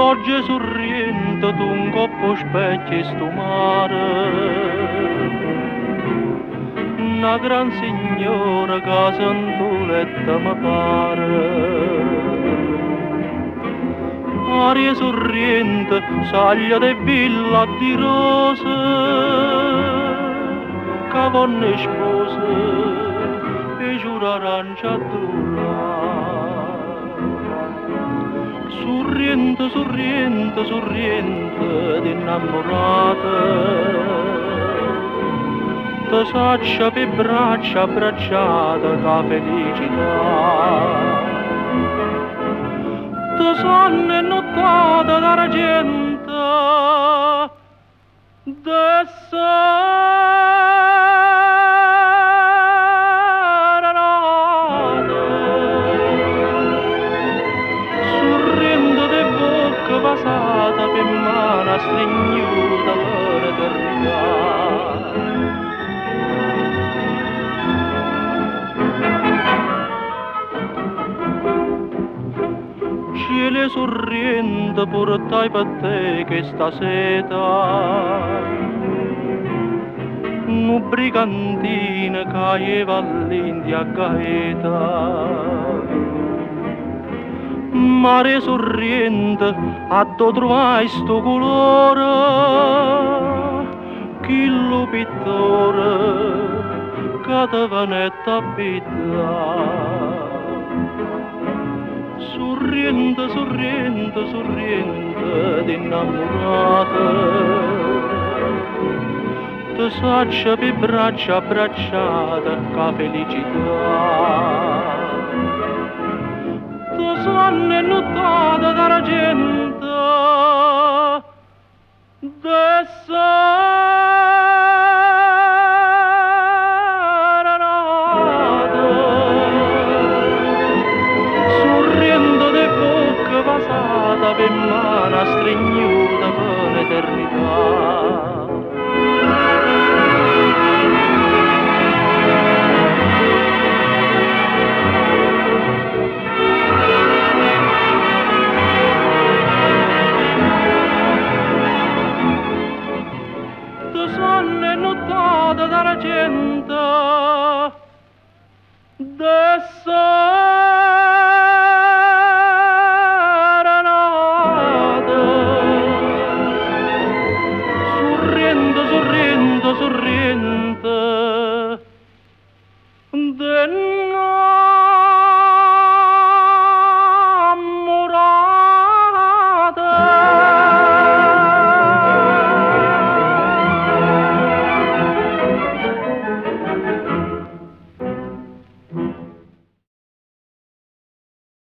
L'oggi sorriente d'un coppo specchio sto mare, una gran signora che santoletta mi pare. Aria sorriente, saglia de villa di rose, che vonne spose, e giura arancia sorriente, sorriente, sorriente d'innamorata, te saccia per braccia abbracciata ca felicità. Te sonne nottata d'argento de serenata, sorrendo de bocca vasata per mano stringnuta per eternità. Cielo sorriente portai per te che sta seta, nu brigantina caeva all'India gaeta. Mare sorriente, a do trovai sto colore, chi lo pittore che te venetta abita. Sorriente, sorriente, sorriente d'innamorata, te saccia per braccia abbracciata ca felicità. Te sonne nottata d'argento de vasata per mano stringnuta per l'eternità. Te sonne nottata d'argento de sorriente, sorriente,